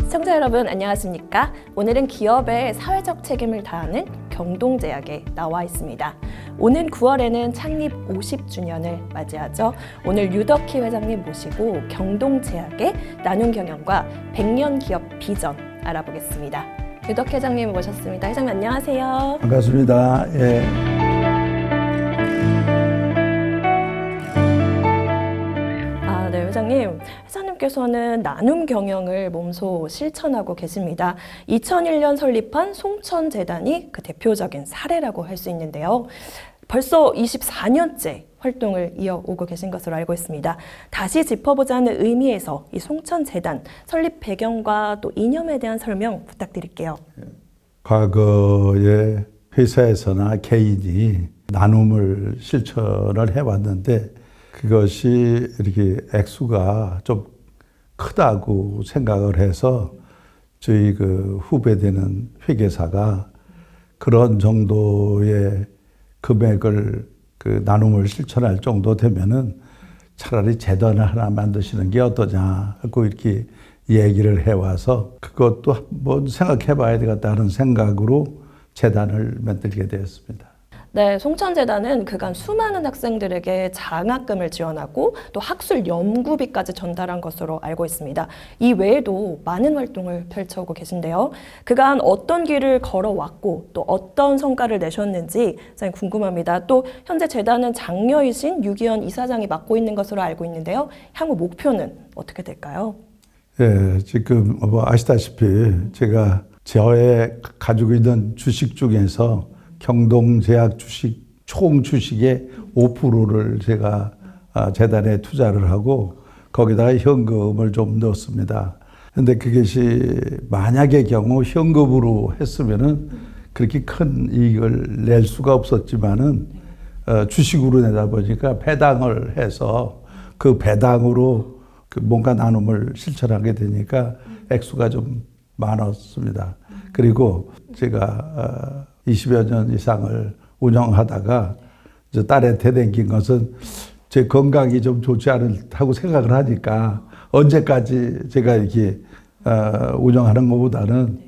시청자 여러분 안녕하십니까? 오늘은 기업의 사회적 책임을 다하는 경동제약에 나와 있습니다. 오는 9월에는 창립 50주년을 맞이하죠. 오늘 유덕희 회장님 모시고 경동제약의 나눔 경영과 100년 기업 비전 알아보겠습니다. 유덕희 회장님 모셨습니다. 회장님 안녕하세요. 반갑습니다. 예. 네, 회장님께서는 나눔 경영을 몸소 실천하고 계십니다. 2001년 설립한 송천재단이 그 대표적인 사례라고 할 수 있는데요. 벌써 24년째 활동을 이어오고 계신 것으로 알고 있습니다. 다시 짚어보자는 의미에서 이 송천재단 설립 배경과 또 이념에 대한 설명 부탁드릴게요. 과거에 회사에서나 개인이 나눔을 실천을 해왔는데 그것이 이렇게 액수가 좀 크다고 생각을 해서 저희 그 후배되는 회계사가 그런 정도의 금액을 그 나눔을 실천할 정도 되면은 차라리 재단을 하나 만드시는 게 어떠냐 하고 이렇게 얘기를 해와서 그것도 한번 생각해 봐야 되겠다는 생각으로 재단을 만들게 되었습니다. 네, 송천재단은 그간 수많은 학생들에게 장학금을 지원하고 또 학술 연구비까지 전달한 것으로 알고 있습니다. 이 외에도 많은 활동을 펼쳐오고 계신데요. 그간 어떤 길을 걸어왔고 또 어떤 성과를 내셨는지 굉장히 궁금합니다. 또 현재 재단은 장녀이신 유기현 이사장이 맡고 있는 것으로 알고 있는데요. 향후 목표는 어떻게 될까요? 예, 지금 뭐 아시다시피 제가 저의 가지고 있는 주식 중에서 경동제약 주식, 총 주식의 5%를 제가 재단에 투자를 하고 거기다가 현금을 좀 넣었습니다. 근데 그것이 만약의 경우 현금으로 했으면은 그렇게 큰 이익을 낼 수가 없었지만은 주식으로 내다 보니까 배당을 해서 그 배당으로 그 뭔가 나눔을 실천하게 되니까 액수가 좀 많았습니다. 그리고 제가 20여 년 이상을 운영하다가 이제 딸한테 남긴 것은 제 건강이 좀 좋지 않다고 생각을 하니까 언제까지 제가 이렇게 운영하는 것보다는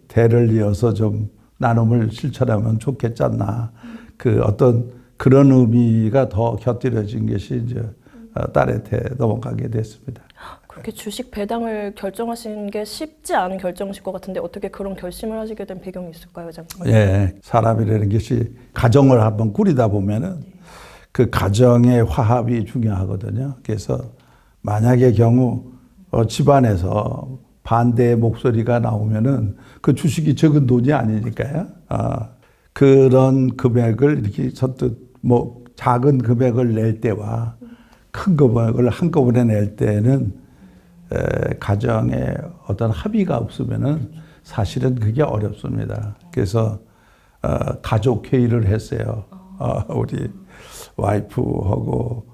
대를 이어서 좀 나눔을 실천하면 좋겠지 않나. 그 어떤 그런 의미가 더 곁들여진 것이 이제 딸한테 넘어가게 됐습니다. 그렇게 주식 배당을 결정하신 게 쉽지 않은 결정이실 것 같은데 어떻게 그런 결심을 하시게 된 배경이 있을까요, 회장님? 예, 사람이라는 것이 가정을 한번 꾸리다 보면은 그 가정의 화합이 중요하거든요. 그래서 만약의 경우 집안에서 반대의 목소리가 나오면은 그 주식이 적은 돈이 아니니까요. 그런 금액을 이렇게 선뜻 뭐 작은 금액을 낼 때와 큰 금액을 한꺼번에 낼 때는 가정에 어떤 합의가 없으면은 사실은 그게 어렵습니다. 그래서 가족 회의를 했어요. 우리 와이프하고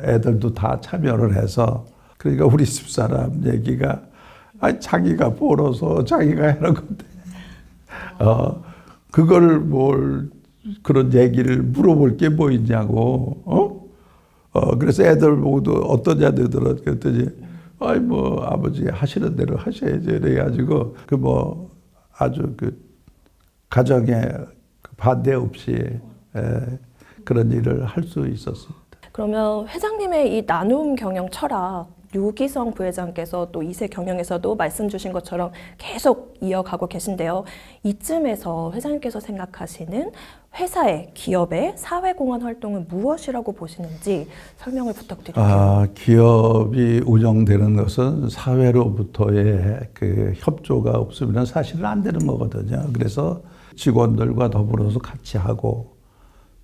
애들도 다 참여를 해서 그러니까 우리 집사람 얘기가 자기가 벌어서 자기가 해는 건데 그걸 뭘 그런 얘기를 물어볼 게 뭐 있냐고 그래서 애들 보고도 어떠냐 되더라 그랬더니 뭐 아버지 하시는 대로 하셔야지 그래가지고 그 뭐 아주 그 가정에 반대 없이 그런 일을 할 수 있었습니다. 그러면 회장님의 이 나눔 경영 철학 유기성 부회장께서 또 2세 경영에서도 말씀 주신 것처럼 계속 이어가고 계신데요. 이쯤에서 회장님께서 생각하시는 회사의, 기업의 사회공헌 활동은 무엇이라고 보시는지 설명을 부탁드릴게요. 기업이 운영되는 것은 사회로부터의 그 협조가 없으면 사실은 안 되는 거거든요. 그래서 직원들과 더불어서 같이 하고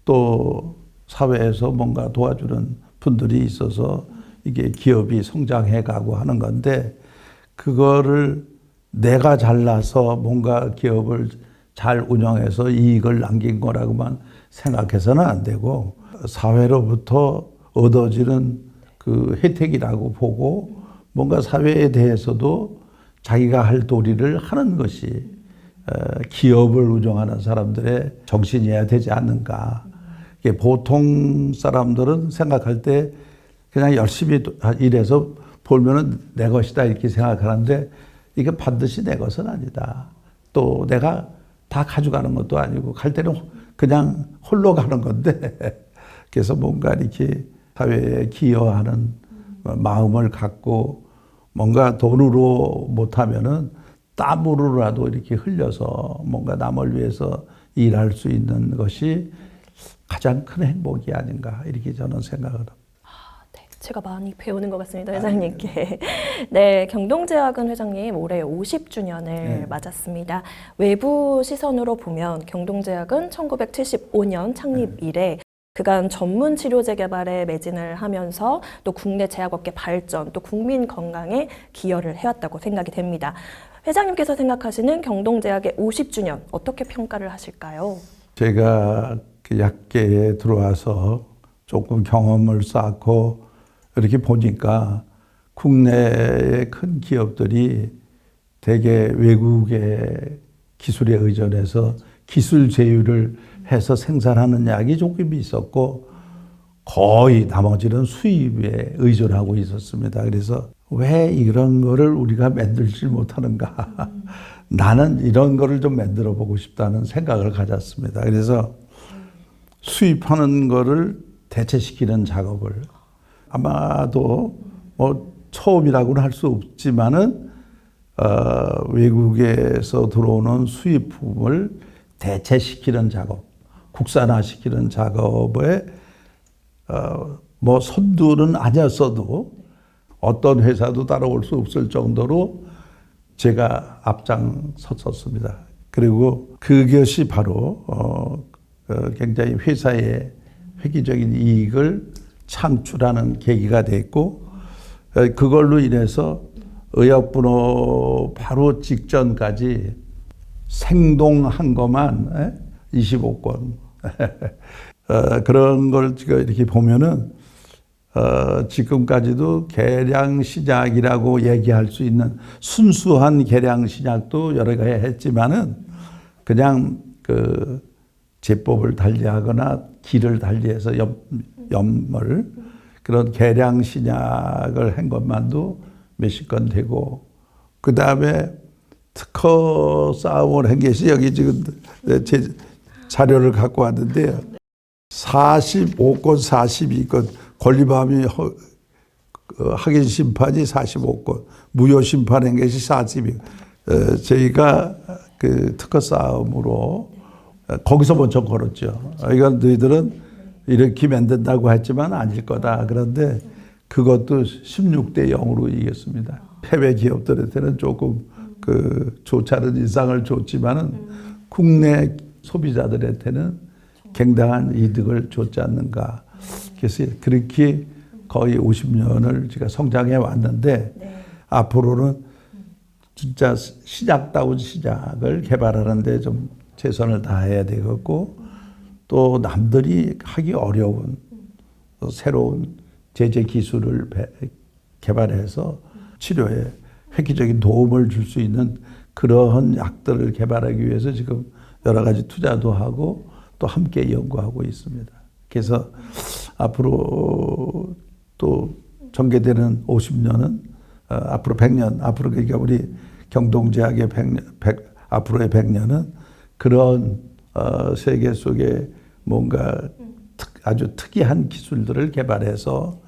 또 사회에서 뭔가 도와주는 분들이 있어서 이게 기업이 성장해 가고 하는 건데 그거를 내가 잘나서 뭔가 기업을 잘 운영해서 이익을 남긴 거라고만 생각해서는 안 되고 사회로부터 얻어지는 그 혜택이라고 보고 뭔가 사회에 대해서도 자기가 할 도리를 하는 것이 기업을 운영하는 사람들의 정신이어야 되지 않는가. 보통 사람들은 생각할 때 그냥 열심히 일해서 돌면은 내 것이다 이렇게 생각하는데 이게 반드시 내 것은 아니다. 또 내가 다 가져가는 것도 아니고 갈 때는 그냥 홀로 가는 건데 그래서 뭔가 이렇게 사회에 기여하는 마음을 갖고 뭔가 돈으로 못하면은 땀으로라도 이렇게 흘려서 뭔가 남을 위해서 일할 수 있는 것이 가장 큰 행복이 아닌가 이렇게 저는 생각을 합니다. 네, 제가 많이 배우는 것 같습니다, 회장님께. 네, 경동제약은 회장님 올해 50주년을 맞았습니다. 외부 시선으로 보면 경동제약은 1975년 창립 이래 그간 전문 치료제 개발에 매진을 하면서 또 국내 제약업계 발전, 또 국민 건강에 기여를 해왔다고 생각이 됩니다. 회장님께서 생각하시는 경동제약의 50주년 어떻게 평가를 하실까요? 제가 그 약계에 들어와서 조금 경험을 쌓고 이렇게 보니까 국내의 큰 기업들이 대개 외국의 기술에 의존해서 기술 제휴를 해서 생산하는 약이 조금 있었고 거의 나머지는 수입에 의존하고 있었습니다. 그래서 왜 이런 거를 우리가 만들지 못하는가? 나는 이런 거를 좀 만들어 보고 싶다는 생각을 가졌습니다. 그래서 수입하는 거를 대체시키는 작업을 아마도 뭐 처음이라고는 할 수 없지만은 외국에서 들어오는 수입품을 대체시키는 작업, 국산화시키는 작업에 뭐 선두는 아니었어도 어떤 회사도 따라올 수 없을 정도로 제가 앞장섰었습니다. 그리고 그것이 바로 굉장히 회사의 획기적인 이익을 창출하는 계기가 됐고 그걸로 인해서 의약분호 바로 직전까지 생동한 것만 25건 그런 걸 제가 이렇게 보면은 지금까지도 계량신약이라고 얘기할 수 있는 순수한 계량신약도 여러 가지 했지만은 그냥 그 제법을 달리하거나 기를 달리해서 염을 그런 계량신약을 한 것만도 몇십 건 되고 그 다음에 특허 싸움을 한 것이 여기 지금 제 자료를 갖고 왔는데요. 45건, 42건 권리범위 확인 심판이 45건, 무효 심판한 것이 42건. 저희가 그 특허 싸움으로 거기서 먼저 걸었죠. 이건 너희들은 이렇게 만든다고 했지만 아닐 거다. 그런데 그것도 16대 0으로 이겼습니다. 해외 기업들한테는 조금 그 좋지 않은 인상을 줬지만은 국내 소비자들한테는 굉장한 이득을 줬지 않는가. 그래서 그렇게 거의 50년을 제가 성장해 왔는데 앞으로는 진짜 신약다운 신약을 개발하는데 좀 최선을 다해야 되겠고 또 남들이 하기 어려운 새로운 제재 기술을 개발해서 치료에 획기적인 도움을 줄 수 있는 그러한 약들을 개발하기 위해서 지금 여러 가지 투자도 하고 또 함께 연구하고 있습니다. 그래서 앞으로 또 전개되는 50년은 앞으로 100년, 앞으로 그러니까 우리 경동제약의 100년, 앞으로의 100년은 그런 세계 속에 뭔가 아주 특이한 기술들을 개발해서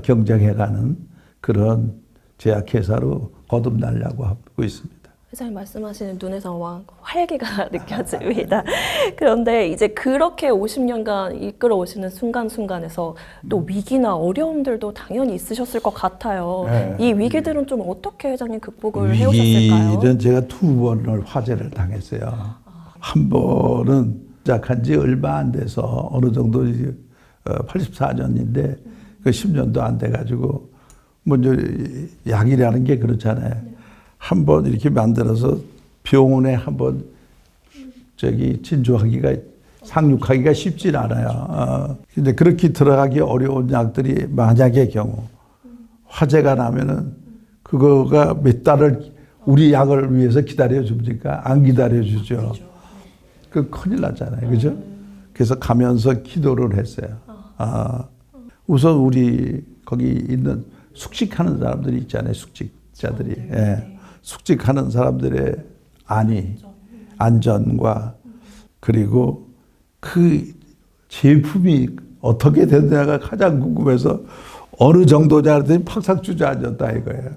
경쟁해가는 그런 제약회사로 거듭나려고 하고 있습니다. 회장님 말씀하시는 눈에서 막 활기가 느껴집니다. 그런데 이제 그렇게 50년간 이끌어 오시는 순간순간에서 또 위기나 어려움들도 당연히 있으셨을 것 같아요. 네. 이 위기들은 좀 어떻게 회장님 극복을 해오셨을까요? 위기는 제가 두 번을 화재를 당했어요. 한 번은 시작한 지 얼마 안 돼서 어느 정도 84년인데 그 10년도 안 돼가지고 먼저 약이라는 게 그렇잖아요. 한번 이렇게 만들어서 병원에 한번 진주하기가 상륙하기가 쉽진 않아요. 근데 그렇게 들어가기 어려운 약들이 만약의 경우 화재가 나면은 그거가 몇 달을 우리 약을 위해서 기다려 줍니까? 안 기다려 주죠. 그 큰일 났잖아요. 그죠? 그래서 가면서 기도를 했어요. 우선 우리 거기 있는 숙직하는 사람들이 있잖아요. 숙직자들이. 예. 숙직하는 사람들의 안전과 그리고 그 제품이 어떻게 되느냐가 가장 궁금해서 어느 정도냐 했더니 팍삭 주저앉았다 이거예요.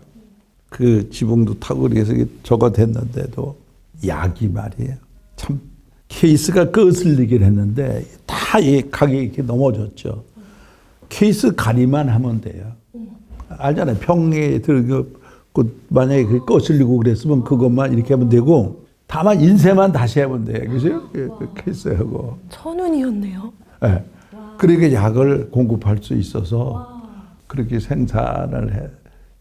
그 지붕도 타고 그래서 저거 됐는데도 약이 말이에요. 참 케이스가 거슬리긴 했는데 다 이 가게 이렇게 넘어졌죠. 케이스 가리만 하면 돼요. 알잖아요. 평에 들고 만약에 그 거슬리고 그랬으면 그것만 이렇게 하면 되고 다만 인쇄만 다시 하면 돼요. 그죠? 그 케이스하고. 천운이었네요. 네. 그렇게 약을 공급할 수 있어서 그렇게 생산을 해.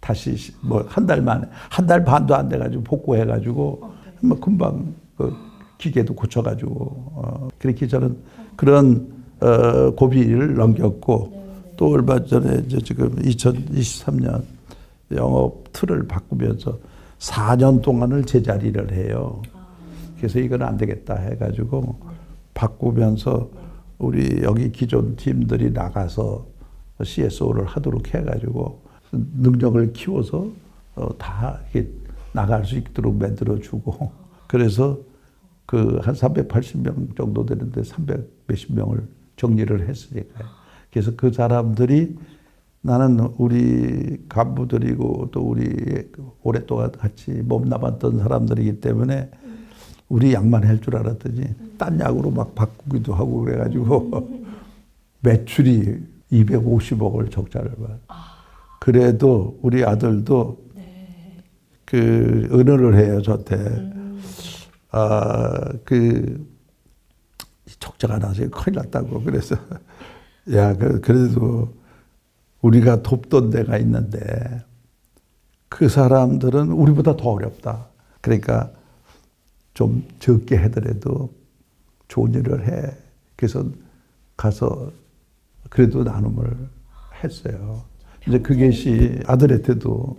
다시 뭐 한 달 만에 한 달 반도 안 돼가지고 복구해가지고 뭐 금방 그 기계도 고쳐가지고 그렇게 저는 그런 고비를 넘겼고 또 얼마 전에 이제 지금 2023년 영업 틀을 바꾸면서 4년 동안을 제자리를 해요. 그래서 이건 안 되겠다 해가지고 바꾸면서 우리 여기 기존 팀들이 나가서 CSO를 하도록 해가지고 능력을 키워서 다 이렇게 나갈 수 있도록 만들어주고 그래서 그 한 380명 정도 되는데 300 몇십 명을 정리를 했으니까요. 그래서 그 사람들이 나는 우리 간부들이고 또 우리 오랫동안 같이 몸담았던 사람들이기 때문에 우리 약만 할 줄 알았더니 딴 약으로 막 바꾸기도 하고 그래가지고 매출이 250억을 적자를 봐요. 그래도 우리 아들도 그 은어를 해요 저한테. 그 적자가 나서 큰일 났다고 그래서 야 그래도 우리가 돕던 데가 있는데 그 사람들은 우리보다 더 어렵다. 그러니까 좀 적게 하더라도 좋은 일을 해. 그래서 가서 그래도 나눔을 했어요. 이제 그것이 아들한테도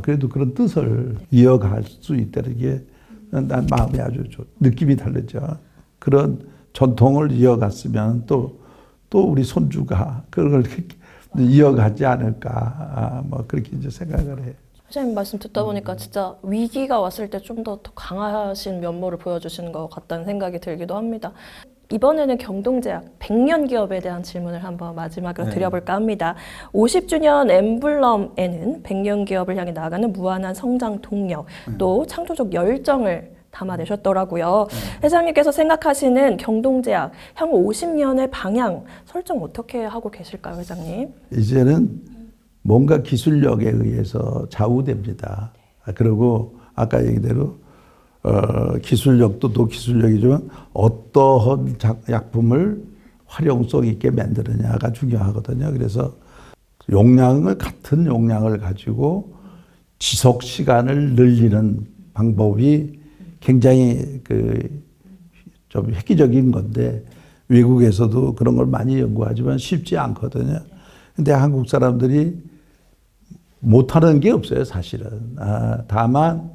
그래도 그런 뜻을 이어갈 수 있다는 게 난 마음이 아주 느낌이 다르죠. 그런 전통을 이어갔으면 또 우리 손주가 그걸 이어가지 않을까 뭐 그렇게 이제 생각을 해요. 회장님 말씀 듣다 보니까 진짜 위기가 왔을 때 좀 더 강하신 면모를 보여주시는 것 같다는 생각이 들기도 합니다. 이번에는 경동제약 100년 기업에 대한 질문을 한번 마지막으로 드려볼까 합니다. 50주년 엠블럼에는 100년 기업을 향해 나아가는 무한한 성장 동력, 또 창조적 열정을 담아내셨더라고요. 회장님께서 생각하시는 경동제약 향후 50년의 방향 설정 어떻게 하고 계실까요, 회장님? 이제는 뭔가 기술력에 의해서 좌우됩니다. 그리고 아까 얘기대로 기술력도 또 기술력이지만 어떠한 약품을 활용성 있게 만드느냐가 중요하거든요. 그래서 같은 용량을 가지고 지속 시간을 늘리는 방법이 굉장히 좀 획기적인 건데 외국에서도 그런 걸 많이 연구하지만 쉽지 않거든요. 근데 한국 사람들이 못하는 게 없어요, 사실은. 다만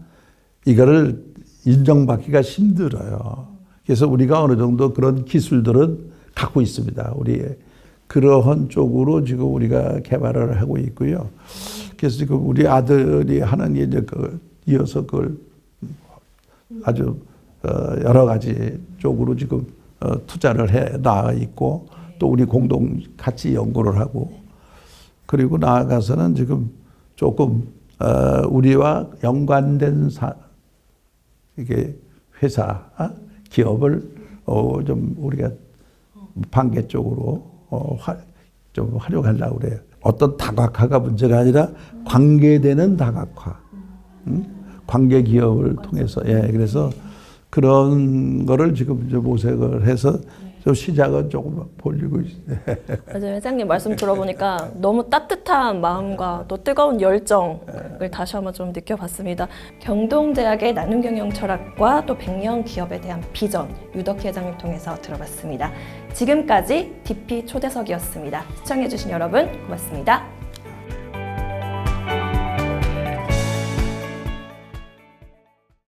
이거를 인정받기가 힘들어요. 그래서 우리가 어느 정도 그런 기술들은 갖고 있습니다. 우리 그러한 쪽으로 지금 우리가 개발을 하고 있고요. 그래서 지금 우리 아들이 하는 게 이제 이어서 그걸 아주 여러 가지 쪽으로 지금 투자를 해 나가 있고 또 우리 공동 같이 연구를 하고 그리고 나아가서는 지금 조금 우리와 연관된 이게 회사, 기업을 좀 우리가 반개 쪽으로 좀 활용하려고 그래요. 어떤 다각화가 문제가 아니라 관계되는 다각화, 관계 기업을 통해서 그래서 그런 거를 지금 이제 모색을 해서 좀 시작은 조금 벌리고 있어요. 맞아요. 회장님 말씀 들어보니까 너무 따뜻한 마음과 또 뜨거운 열정을 다시 한번 좀 느껴봤습니다. 경동제약의 나눔 경영 철학과 또 100년 기업에 대한 비전, 유덕희 회장님 통해서 들어봤습니다. 지금까지 DP 초대석이었습니다. 시청해주신 여러분 고맙습니다.